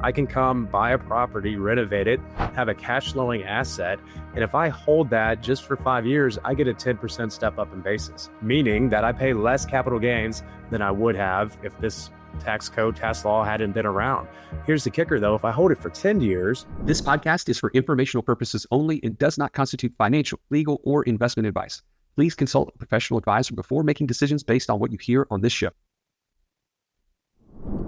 I can come buy a property, renovate it, have a cash flowing asset. And if I hold that just for 5 years, I get a 10% step up in basis, meaning that I pay less capital gains than I would have if this tax code, tax law hadn't been around. Here's the kicker though, if I hold it for 10 years. This podcast is for informational purposes only and does not constitute financial, legal, or investment advice. Please consult a professional advisor before making decisions based on what you hear on this show.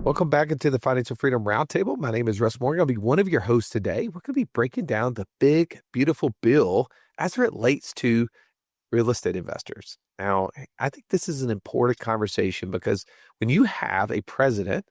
Welcome back into the Financial Freedom Roundtable. My name is Russ Morgan. I'll be one of your hosts today. We're going to be breaking down the big, beautiful bill as it relates to real estate investors. Now, I think this is an important conversation because when you have a president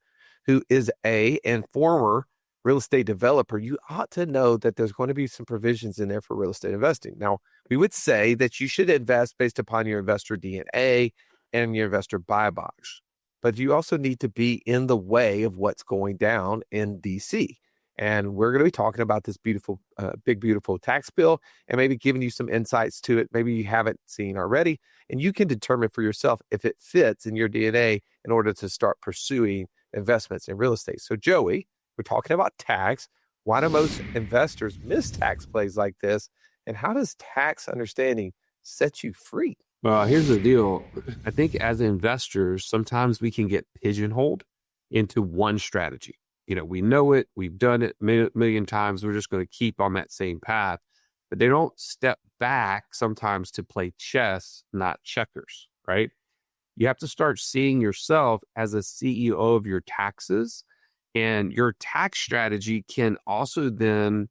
who is and former real estate developer, you ought to know that there's going to be some provisions in there for real estate investing. Now, we would say that you should invest based upon your investor DNA and your investor buy box. But you also need to be in the way of what's going down in DC. And we're going to be talking about this beautiful, big, beautiful tax bill and maybe giving you some insights to it. Maybe you haven't seen already, and you can determine for yourself if it fits in your DNA in order to start pursuing investments in real estate. So Joey, we're talking about tax. Why do most investors miss tax plays like this? And how does tax understanding set you free? Well, here's the deal. I think as investors, sometimes we can get pigeonholed into one strategy. You know, we know it, we've done it a million times. We're just going to keep on that same path, but they don't step back sometimes to play chess, not checkers, right? You have to start seeing yourself as a CEO of your taxes, and your tax strategy can also then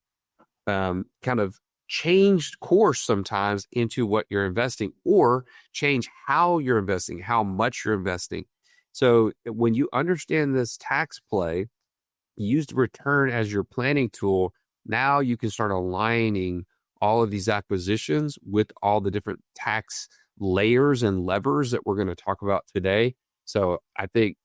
kind of change course sometimes into what you're investing, or change how you're investing, how much you're investing. So when you understand this tax play, use the return as your planning tool, now you can start aligning all of these acquisitions with all the different tax layers and levers that we're going to talk about today. So I think,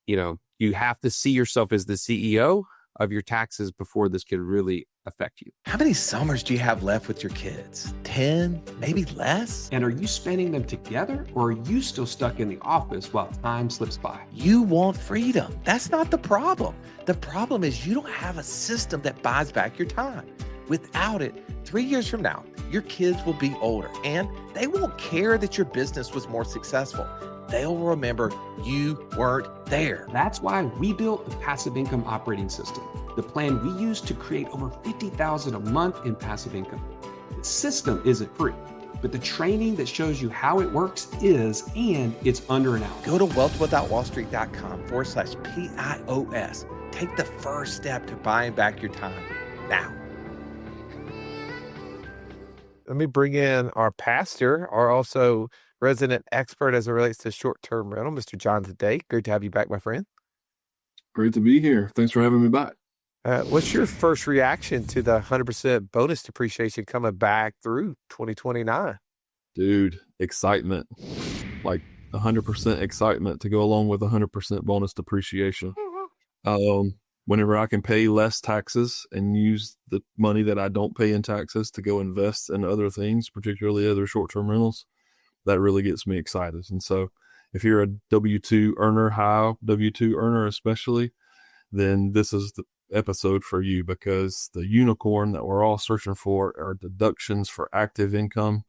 you have to see yourself as the CEO of your taxes before this can really affect you. How many summers do you have left with your kids? 10, maybe less? And are you spending them together, or are you still stuck in the office while time slips by? You want freedom. That's not the problem. The problem is you don't have a system that buys back your time. Without it, 3 years from now, your kids will be older and they won't care that your business was more successful. They'll remember you weren't there. That's why we built the Passive Income Operating System, the plan we use to create over $50,000 a month in passive income. The system isn't free, but the training that shows you how it works is, and it's under an hour. Go to wealthwithoutwallstreet.com/PIOS. Take the first step to buying back your time now. Let me bring in our pastor, our also resident expert as it relates to short-term rental, Mr. John today. Great to have you back, my friend. Great to be here. Thanks for having me back. What's your first reaction to the 100% bonus depreciation coming back through 2029? Dude, excitement. Like 100% excitement to go along with 100% bonus depreciation. Whenever I can pay less taxes and use the money that I don't pay in taxes to go invest in other things, particularly other short-term rentals, that really gets me excited. And so if you're a W-2 earner, high W-2 earner especially, then this is the episode for you, because the unicorn that we're all searching for are deductions for active income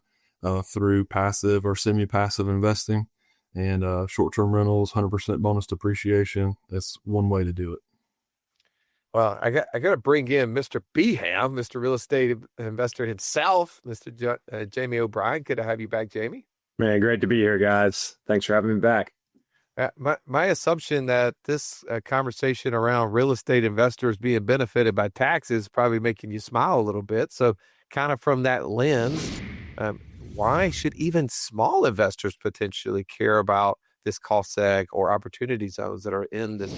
through passive or semi-passive investing, and short-term rentals, 100% bonus depreciation. That's one way to do it. Well, I got to bring in Mr. Beham, Mr. Real Estate Investor himself, Mr. Jamie O'Brien. Good to have you back, Jamie. Man, great to be here, guys. Thanks for having me back. My assumption that this conversation around real estate investors being benefited by taxes is probably making you smile a little bit. So kind of from that lens, why should even small investors potentially care about this cost seg or opportunity zones that are in this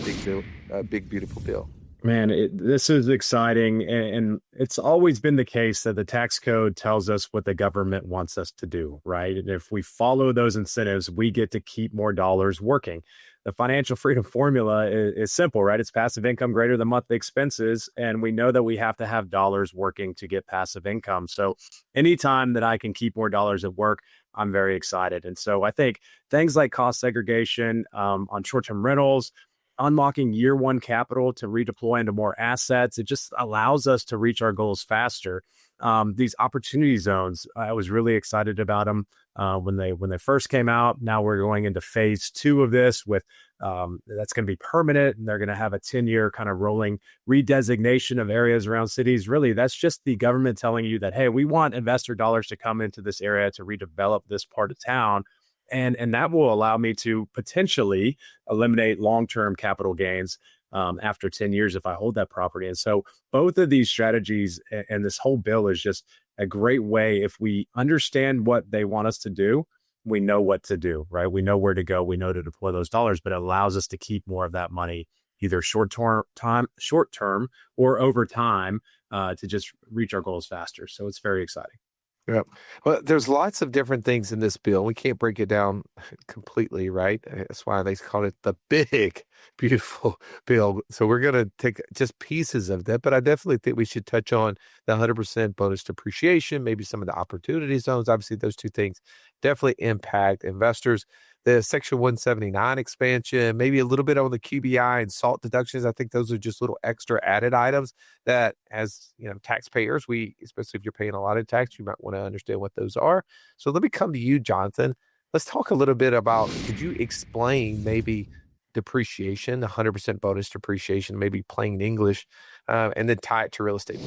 big, beautiful bill? Man, this is exciting. And it's always been the case that the tax code tells us what the government wants us to do, right? And if we follow those incentives, we get to keep more dollars working. The financial freedom formula is simple, right? It's passive income greater than monthly expenses. And we know that we have to have dollars working to get passive income. So anytime that I can keep more dollars at work, I'm very excited. And so I think things like cost segregation on short-term rentals, unlocking year one capital to redeploy into more assets. It just allows us to reach our goals faster. These opportunity zones, I was really excited about them when they first came out. Now we're going into phase 2 of this with that's going to be permanent, and they're going to have a 10-year kind of rolling redesignation of areas around cities. Really, that's just the government telling you that, hey, we want investor dollars to come into this area to redevelop this part of town. And that will allow me to potentially eliminate long-term capital gains after 10 years if I hold that property. And so both of these strategies and this whole bill is just a great way. If we understand what they want us to do, we know what to do, right? We know where to go. We know to deploy those dollars, but it allows us to keep more of that money, either short term or over time, to just reach our goals faster. So it's very exciting. Yeah. Well, there's lots of different things in this bill. We can't break it down completely, right? That's why they call it the big, beautiful bill. So we're going to take just pieces of that, but I definitely think we should touch on the 100% bonus depreciation, maybe some of the opportunity zones. Obviously, those two things definitely impact investors. The Section 179 expansion, maybe a little bit on the QBI and SALT deductions. I think those are just little extra added items that, as taxpayers, especially if you're paying a lot of tax, you might want to understand what those are. So let me come to you, Jonathan. Let's talk a little bit about, could you explain maybe depreciation, 100% bonus depreciation, maybe plain English, and then tie it to real estate?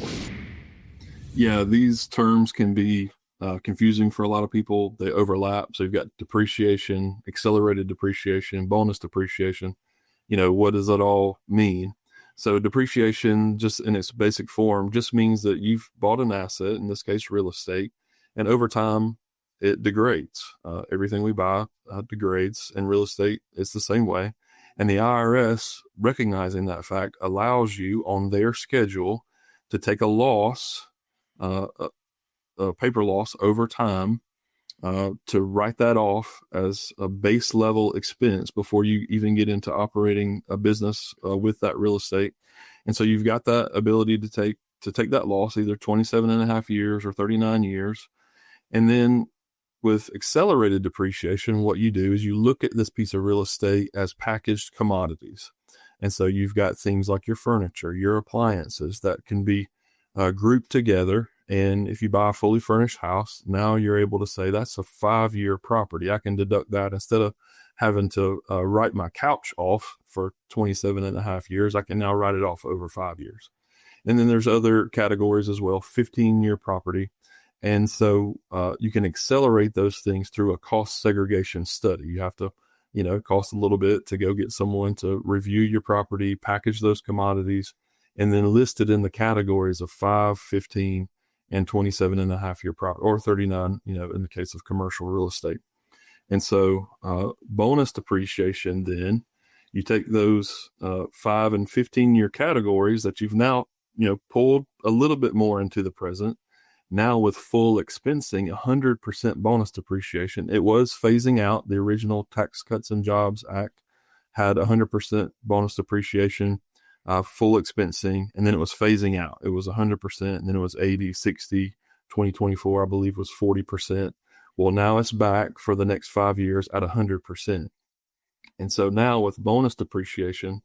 Yeah, these terms can be confusing for a lot of people. They overlap. So you've got depreciation, accelerated depreciation, bonus depreciation. What does that all mean? So depreciation, just in its basic form, just means that you've bought an asset, in this case, real estate, and over time it degrades. Everything we buy degrades, and real estate is the same way. And the IRS, recognizing that fact, allows you on their schedule to take a loss, a paper loss over time, to write that off as a base level expense before you even get into operating a business with that real estate. And so you've got that ability to take that loss, either 27 and a half years or 39 years. And then with accelerated depreciation, what you do is you look at this piece of real estate as packaged commodities. And so you've got things like your furniture, your appliances that can be grouped together. And if you buy a fully furnished house, now you're able to say that's a 5-year property. I can deduct that instead of having to write my couch off for 27 and a half years. I can now write it off over 5 years. And then there's other categories as well, 15-year property. And so you can accelerate those things through a cost segregation study. You have to, cost a little bit to go get someone to review your property, package those commodities, and then list it in the categories of 5, 15, and 27 and a half year property, or 39, in the case of commercial real estate. And so bonus depreciation, then you take those 5 and 15 year categories that you've now, pulled a little bit more into the present. Now with full expensing, 100% bonus depreciation. It was phasing out. The original Tax Cuts and Jobs Act had 100% bonus depreciation, full expensing, and then it was phasing out. It was 100%, and then it was 80, 60, 2024, I believe, was 40%. Well, now it's back for the next 5 years at 100%. And so now with bonus depreciation,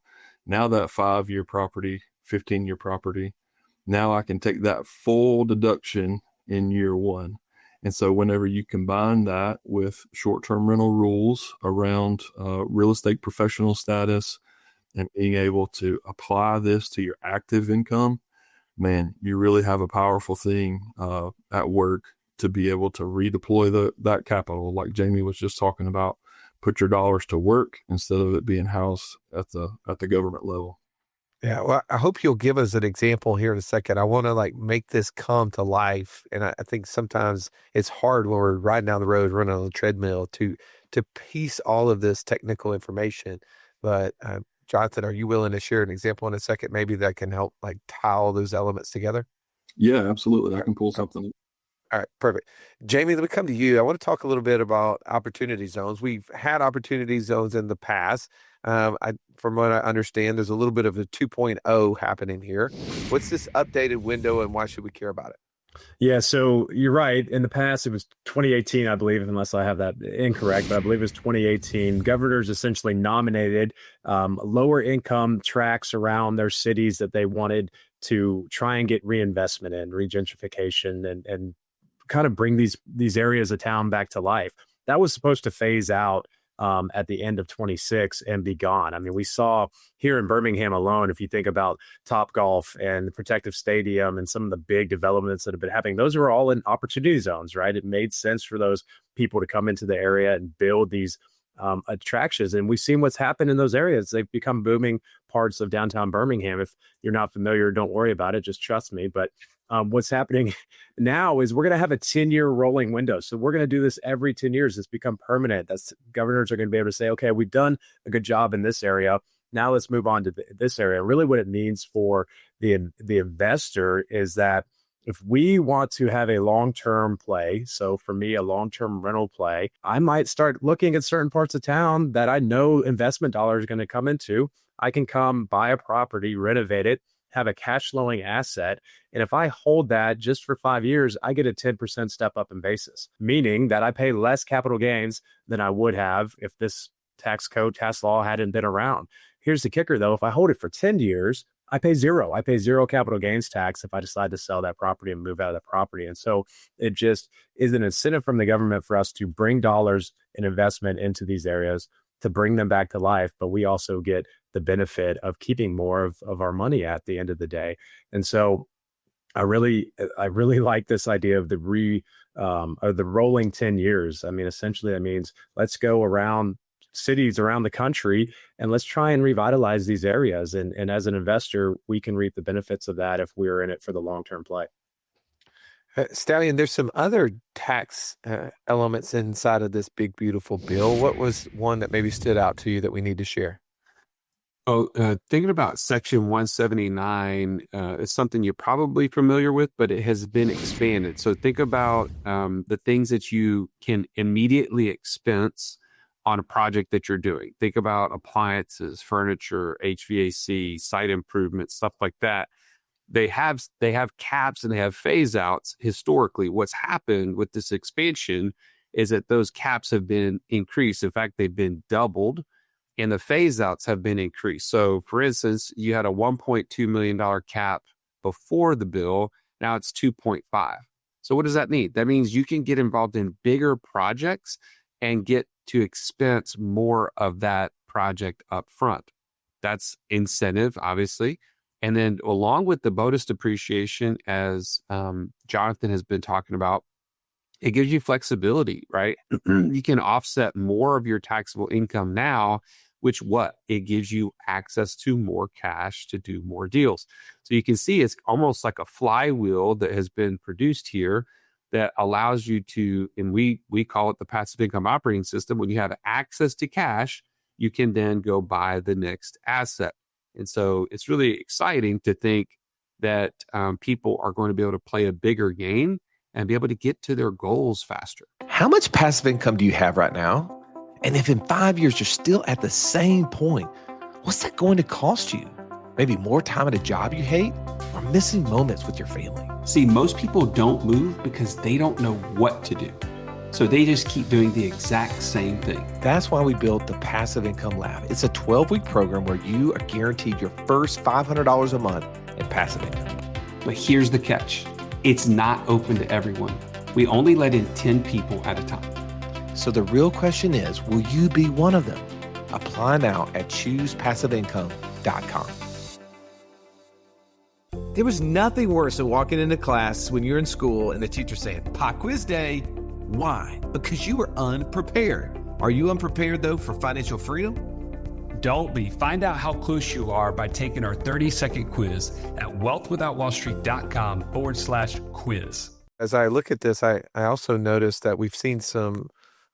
now that 5-year property, 15-year property, now I can take that full deduction in year one. And so whenever you combine that with short-term rental rules around real estate professional status, and being able to apply this to your active income, man, you really have a powerful thing at work to be able to redeploy that capital, like Jamie was just talking about. Put your dollars to work instead of it being housed at the government level. Yeah, well, I hope you'll give us an example here in a second. I want to make this come to life, and I think sometimes it's hard when we're riding down the road, running on the treadmill, to piece all of this technical information. But Jonathan, are you willing to share an example in a second, maybe that can help tie all those elements together? Yeah, absolutely. I can pull something. All right, perfect. Jamie, let me come to you. I want to talk a little bit about opportunity zones. We've had opportunity zones in the past. From what I understand, there's a little bit of a 2.0 happening here. What's this updated window, and why should we care about it? Yeah, so you're right. In the past, it was 2018, I believe, unless I have that incorrect, but I believe it was 2018. Governors essentially nominated lower income tracts around their cities that they wanted to try and get reinvestment in, regentrification, and kind of bring these areas of town back to life. That was supposed to phase out at the end of 26 and be gone. I mean, we saw here in Birmingham alone, if you think about Top Golf and the Protective Stadium and some of the big developments that have been happening, those are all in opportunity zones, right? It made sense for those people to come into the area and build these attractions. And we've seen what's happened in those areas. They've become booming parts of downtown Birmingham. If you're not familiar, don't worry about it. Just trust me. But what's happening now is we're going to have a 10-year rolling window. So we're going to do this every 10 years. It's become permanent. That's governors are going to be able to say, okay, we've done a good job in this area. Now let's move on to this area. Really what it means for the investor is that if we want to have a long-term play, so for me, a long-term rental play, I might start looking at certain parts of town that I know investment dollars are going to come into. I can come buy a property, renovate it, have a cash flowing asset. And if I hold that just for 5 years, I get a 10% step up in basis, meaning that I pay less capital gains than I would have if this tax law hadn't been around. Here's the kicker, though. If I hold it for 10 years, I pay zero. I pay zero capital gains tax if I decide to sell that property and move out of the property. And so it just is an incentive from the government for us to bring dollars and investment into these areas to bring them back to life. But we also get the benefit of keeping more of our money at the end of the day. And so I really like this idea of the rolling 10 years. I mean, essentially that means let's go around cities around the country and let's try and revitalize these areas. And as an investor, we can reap the benefits of that if we're in it for the long-term play. Stallion, there's some other tax elements inside of this big, beautiful bill. What was one that maybe stood out to you that we need to share? Thinking about Section 179 is something you're probably familiar with, but it has been expanded. So think about the things that you can immediately expense on a project that you're doing. Think about appliances, furniture, HVAC, site improvements, stuff like that. They have caps and they have phase outs. Historically, what's happened with this expansion is that those caps have been increased. In fact, they've been doubled. And the phase outs have been increased. So, for instance, you had a $1.2 million cap before the bill. Now it's 2.5. So what does that mean? That means you can get involved in bigger projects and get to expense more of that project up front. That's incentive, obviously. And then along with the bonus depreciation, as Jonathan has been talking about, it gives you flexibility, right? You can offset more of your taxable income now, which it gives you access to more cash to do more deals. So you can see it's almost like a flywheel that has been produced here that allows you to, and we call it the passive income operating system. When you have access to cash, you can then go buy the next asset. And so it's really exciting to think that people are going to be able to play a bigger game and be able to get to their goals faster. How much passive income do you have right now? And if in 5 years you're still at the same point, what's that going to cost you? Maybe more time at a job you hate or missing moments with your family? See, most people don't move because they don't know what to do. So they just keep doing the exact same thing. That's why we built the Passive Income Lab. It's a 12-week program where you are guaranteed your first $500 a month in passive income. But here's the catch. It's not open to everyone. We only let in 10 people at a time. So the real question is, will you be one of them? Apply now at choosepassiveincome.com. There was nothing worse than walking into class when you're in school and the teacher saying, "Pop quiz day." Why? Because you were unprepared. Are you unprepared, though, for financial freedom? Don't be. Find out how close you are by taking our 30-second quiz at wealthwithoutwallstreet.com/quiz. As I look at this, I also noticed that we've seen some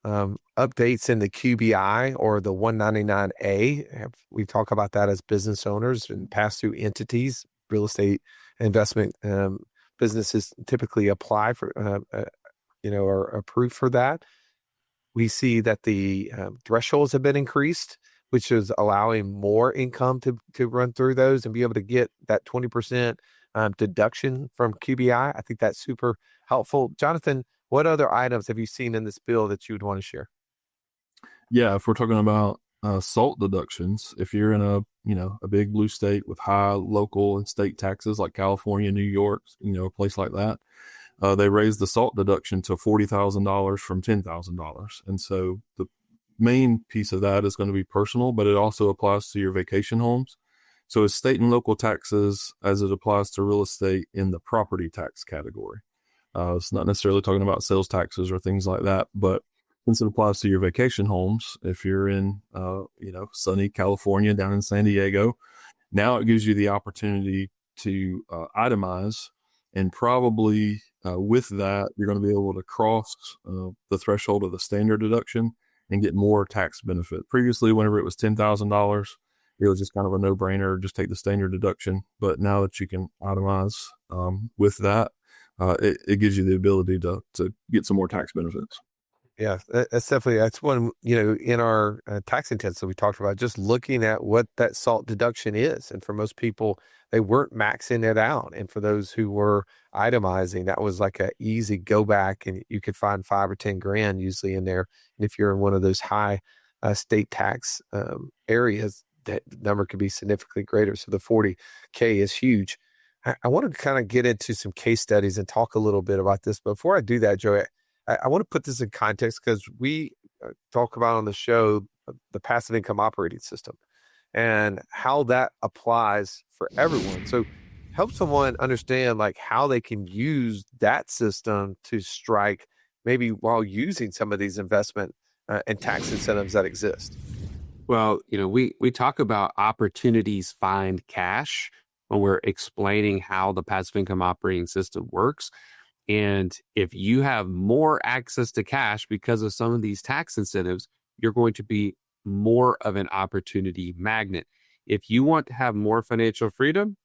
updates in the QBI or the 199A. We talk about that as business owners and pass-through entities. Real estate investment businesses typically apply for, are approved for that. We see that the thresholds have been increased, which is allowing more income to run through those and be able to get that 20% deduction from QBI. I think that's super helpful. Jonathan, what other items have you seen in this bill that you would want to share? Yeah, if we're talking about SALT deductions, if you're in a big blue state with high local and state taxes like California, New York, a place like that, they raised the SALT deduction to $40,000 from $10,000. And so the main piece of that is going to be personal, but it also applies to your vacation homes. So it's state and local taxes as it applies to real estate in the property tax category. It's not necessarily talking about sales taxes or things like that, but since it applies to your vacation homes, if you're in, sunny California, down in San Diego, now it gives you the opportunity to itemize, and probably with that, you're going to be able to cross the threshold of the standard deduction and get more tax benefit. Previously, whenever it was $10,000, it was just kind of a no-brainer, just take the standard deduction. But now that you can itemize with that, it gives you the ability to get some more tax benefits. Yeah, that's one, in our tax intensive we talked about, just looking at what that SALT deduction is. And for most people, they weren't maxing it out. And for those who were itemizing, that was like a easy go back, and you could find 5 or 10 grand usually in there. And if you're in one of those high state tax areas, that number could be significantly greater. So the 40K is huge. I want to kind of get into some case studies and talk a little bit about this. But before I do that, Joey, I want to put this in context, because we talk about on the show the passive income operating system and how that applies for everyone. So help someone understand like how they can use that system to strike maybe while using some of these investment and tax incentives that exist. Well, we talk about opportunities find cash when we're explaining how the passive income operating system works. And if you have more access to cash because of some of these tax incentives, you're going to be more of an opportunity magnet. If you want to have more financial freedom,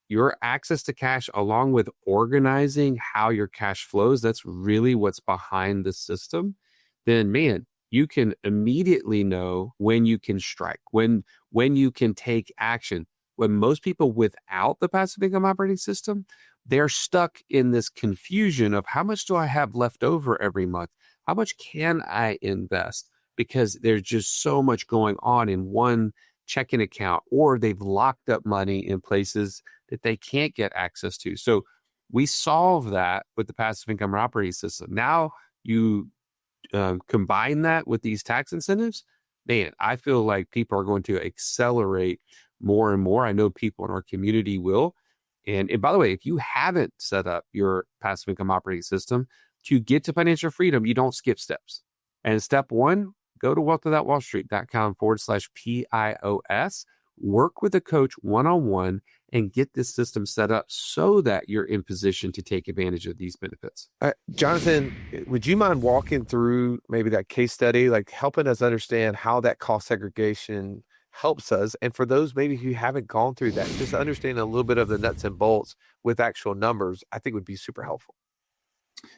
your access to cash, along with organizing how your cash flows, that's really what's behind the system. Then, man, you can immediately know when you can strike, when you can take action. When most people without the passive income operating system, they're stuck in this confusion of how much do I have left over every month? How much can I invest? Because there's just so much going on in one checking account, or they've locked up money in places that they can't get access to. So we solve that with the passive income operating system. Now you combine that with these tax incentives, man, I feel like people are going to accelerate more and more. I know people in our community will. And by the way, if you haven't set up your passive income operating system to get to financial freedom, you don't skip steps. And step one, go to wealthwithoutwallstreet.com/PIOS, work with a coach one-on-one, and get this system set up so that you're in position to take advantage of these benefits. Jonathan, would you mind walking through maybe that case study, like helping us understand how that cost segregation helps us? And for those maybe who haven't gone through that, just understanding a little bit of the nuts and bolts with actual numbers, I think would be super helpful.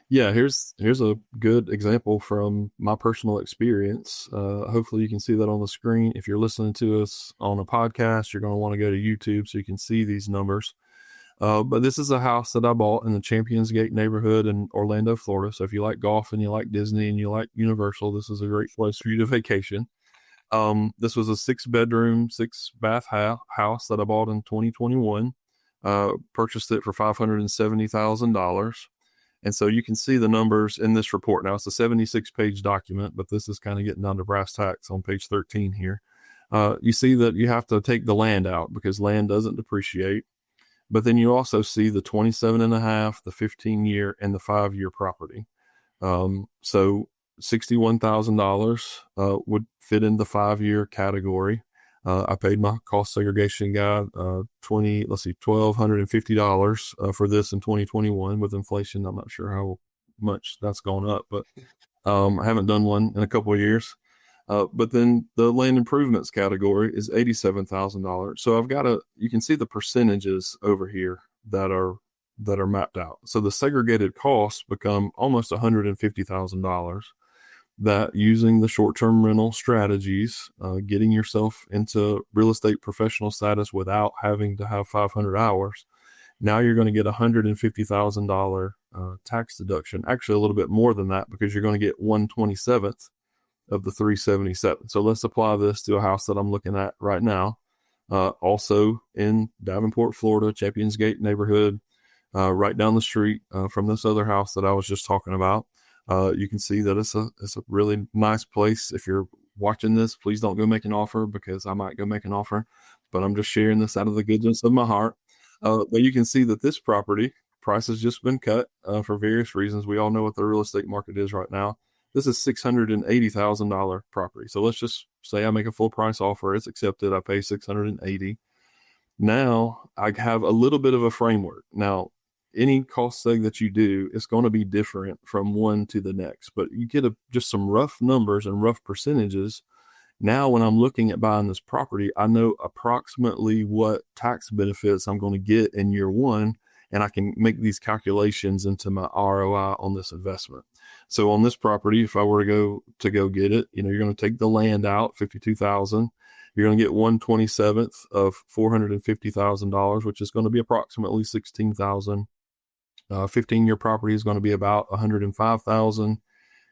Yeah, here's a good example from my personal experience. Hopefully you can see that on the screen. If you're listening to us on a podcast, you're going to want to go to YouTube so you can see these numbers. But this is a house that I bought in the Champions Gate neighborhood in Orlando, Florida. So if you like golf and you like Disney and you like Universal, this is a great place for you to vacation. This was a 6-bedroom, 6-bath house that I bought in 2021. Purchased it for $570,000. And so you can see the numbers in this report. Now it's a 76-page document, but this is kind of getting down to brass tacks on page 13 here. You see that you have to take the land out because land doesn't depreciate. But then you also see the 27.5, the 15-year, and the 5-year property. So $61,000 would fit in the 5-year category. I paid my cost segregation guy $1,250 for this in 2021. With inflation, I'm not sure how much that's gone up, but I haven't done one in a couple of years. But then the land improvements category is $87,000. So you can see the percentages over here that are mapped out. So the segregated costs become almost $150,000. That using the short-term rental strategies, getting yourself into real estate professional status without having to have 500 hours, Now you're going to get $150,000 tax deduction. Actually, a little bit more than that because you're going to get 1/27th of the 377. So let's apply this to a house that I'm looking at right now. Also in Davenport, Florida, Champions Gate neighborhood, right down the street from this other house that I was just talking about. You can see that it's a really nice place. If you're watching this, please don't go make an offer because I might go make an offer, but I'm just sharing this out of the goodness of my heart. But you can see that this property price has just been cut for various reasons. We all know what the real estate market is right now. This is $680,000 property. So let's just say I make a full price offer. It's accepted. I pay $680,000. Now I have a little bit of a framework. Now, any cost seg that you do is going to be different from one to the next, but you get just some rough numbers and rough percentages. Now, when I'm looking at buying this property, I know approximately what tax benefits I'm going to get in year one, and I can make these calculations into my ROI on this investment. So on this property, if I were to go get it, you're going to take the land out, $52,000. You're going to get 1/27th of $450,000, which is going to be approximately $16,000. 15-year property is going to be about $105,000,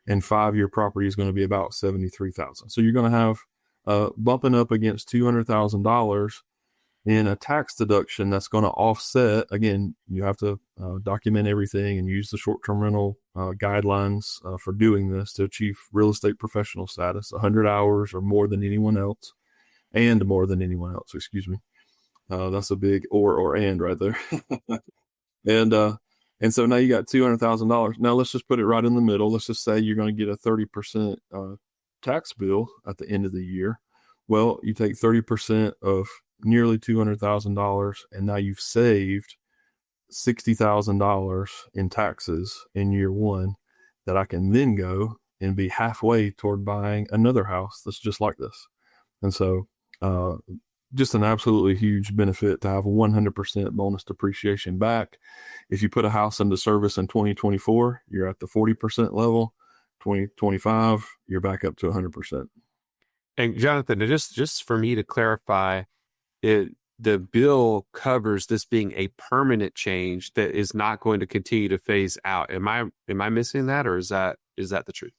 and 5-year property is going to be about $73,000. So you're going to have bumping up against $200,000 in a tax deduction that's going to offset. Again, you have to document everything and use the short-term rental guidelines for doing this to achieve real estate professional status, 100 hours or more than anyone else, and more than anyone else, excuse me. That's a big or and right there. And so now you got $200,000. Now let's just put it right in the middle. Let's just say you're going to get a 30% tax bill at the end of the year. Well, you take 30% of nearly $200,000, and now you've saved $60,000 in taxes in year one that I can then go and be halfway toward buying another house that's just like this. And so just an absolutely huge benefit to have 100% bonus depreciation back. If you put a house into service in 2024, you're at the 40% level. 2025, you're back up to 100%. And Jonathan, just for me to clarify, the bill covers this being a permanent change that is not going to continue to phase out. Am I missing that, or is that the truth?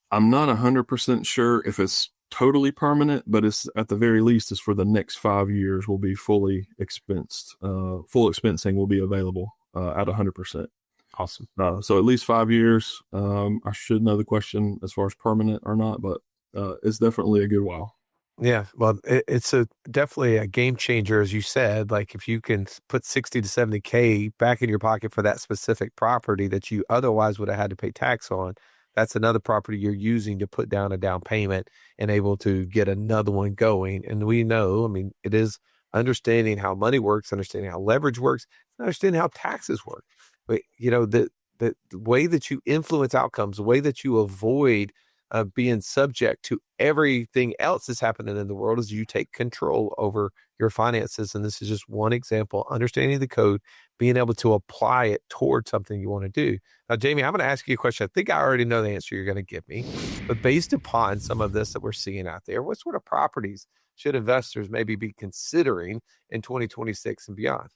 I'm not 100% sure if it's totally permanent, but it's at the very least is for the next 5 years will be fully expensed. Full expensing will be available at 100%. Awesome. So at least 5 years. I should know the question as far as permanent or not, but it's definitely a good while. Yeah, well, it's definitely a game changer, as you said. Like if you can put 60 to 70K back in your pocket for that specific property that you otherwise would have had to pay tax on, that's another property you're using to put down a down payment and able to get another one going. And we know, I mean, it is understanding how money works, understanding how leverage works, understanding how taxes work. But the way that you influence outcomes, the way that you avoid being subject to everything else that's happening in the world is you take control over your finances. And this is just one example, understanding the code, being able to apply it towards something you want to do. Now, Jamie, I'm going to ask you a question. I think I already know the answer you're going to give me, but based upon some of this that we're seeing out there, what sort of properties should investors maybe be considering in 2026 and beyond?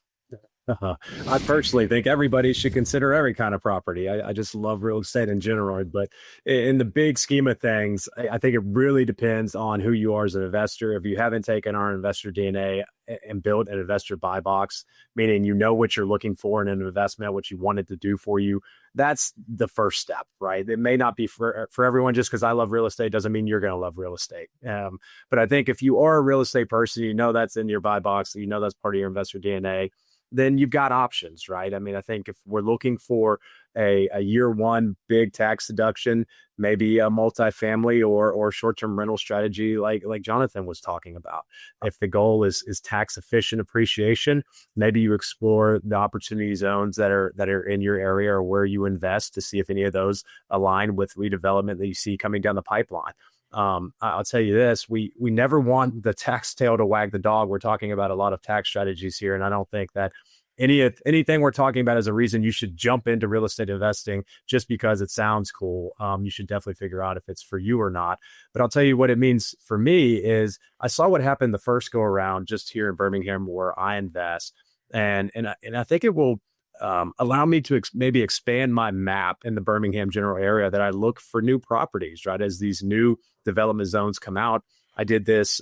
I personally think everybody should consider every kind of property. I just love real estate in general, but in the big scheme of things, I think it really depends on who you are as an investor. If you haven't taken our investor DNA and built an investor buy box, meaning you know what you're looking for in an investment, what you want it to do for you, that's the first step, right? It may not be for everyone. Just because I love real estate doesn't mean you're going to love real estate. But I think if you are a real estate person, you know that's in your buy box, you know that's part of your investor DNA, then you've got options, right? I mean, I think if we're looking for a year one big tax deduction, maybe a multifamily or short-term rental strategy like Jonathan was talking about. If the goal is tax efficient appreciation, maybe you explore the opportunity zones that are in your area or where you invest to see if any of those align with redevelopment that you see coming down the pipeline. I'll tell you this, we never want the tax tail to wag the dog. We're talking about a lot of tax strategies here, and I don't think that anything we're talking about is a reason you should jump into real estate investing just because it sounds cool. You should definitely figure out if it's for you or not. But I'll tell you what it means for me is I saw what happened the first go around just here in Birmingham where I invest. And I think it will allow me to maybe expand my map in the Birmingham general area, that I look for new properties, right? As these new development zones come out. I did this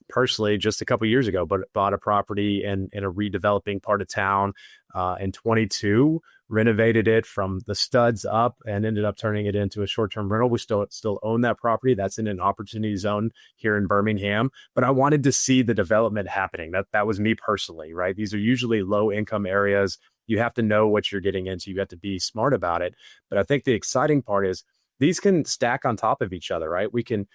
personally just a couple of years ago, but bought a property in a redeveloping part of town in 22, renovated it from the studs up, and ended up turning it into a short-term rental. We still own that property. That's in an opportunity zone here in Birmingham, but I wanted to see the development happening. That was me personally, right? These are usually low income areas. You have to know what you're getting into. You have to be smart about it. But I think the exciting part is these can stack on top of each other, right? We can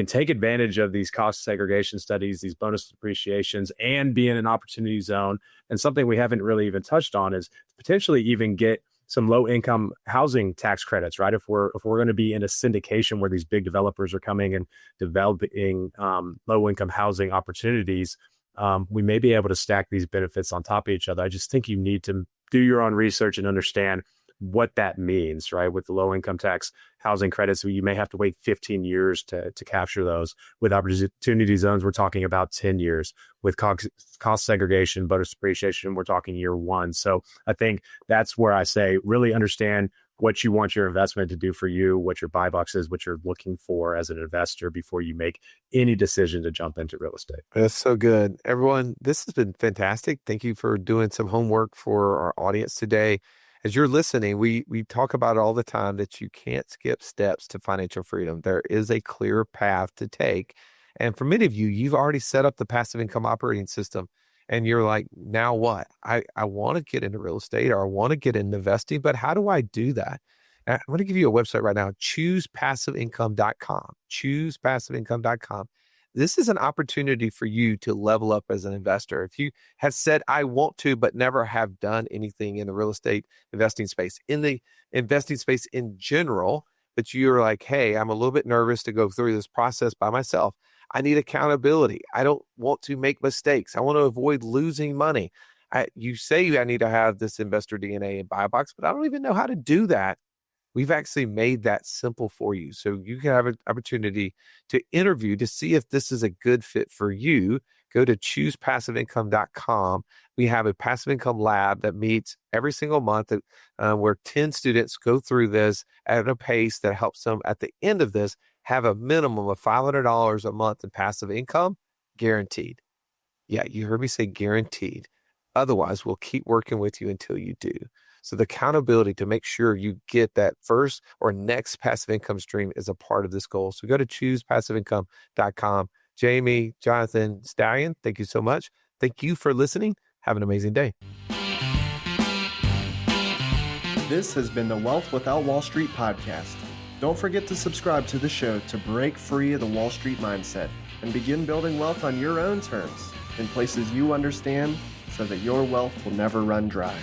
take advantage of these cost segregation studies, these bonus depreciations, and be in an opportunity zone. And something we haven't really even touched on is potentially even get some low income housing tax credits, right? If we're going to be in a syndication where these big developers are coming and developing low income housing opportunities, we may be able to stack these benefits on top of each other. I just think you need to do your own research and understand what that means, right? With the low income tax housing credits, you may have to wait 15 years to capture those. With opportunity zones, we're talking about 10 years. With cost segregation, bonus depreciation, we're talking year one. So I think that's where I say really understand what you want your investment to do for you, what your buy box is, what you're looking for as an investor before you make any decision to jump into real estate. That's so good. Everyone, this has been fantastic. Thank you for doing some homework for our audience today. As you're listening, we talk about it all the time that you can't skip steps to financial freedom. There is a clear path to take. And for many of you, you've already set up the passive income operating system. And you're like, now what? I want to get into real estate, or I want to get into investing, but how do I do that? And I'm going to give you a website right now, choosepassiveincome.com, choosepassiveincome.com. This is an opportunity for you to level up as an investor. If you have said, I want to, but never have done anything in the real estate investing space, in the investing space in general, but you're like, hey, I'm a little bit nervous to go through this process by myself. I need accountability. I don't want to make mistakes. I want to avoid losing money. You say I need to have this investor DNA and buy box, but I don't even know how to do that. We've actually made that simple for you. So you can have an opportunity to interview to see if this is a good fit for you. Go to choosepassiveincome.com. We have a passive income lab that meets every single month where 10 students go through this at a pace that helps them at the end of this have a minimum of $500 a month in passive income guaranteed. Yeah, you heard me say guaranteed. Otherwise, we'll keep working with you until you do. So the accountability to make sure you get that first or next passive income stream is a part of this goal. So go to choosepassiveincome.com. Jamie, Jonathan, Stallion, thank you so much. Thank you for listening. Have an amazing day. This has been the Wealth Without Wall Street podcast. Don't forget to subscribe to the show to break free of the Wall Street mindset and begin building wealth on your own terms in places you understand so that your wealth will never run dry.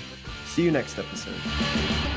See you next episode.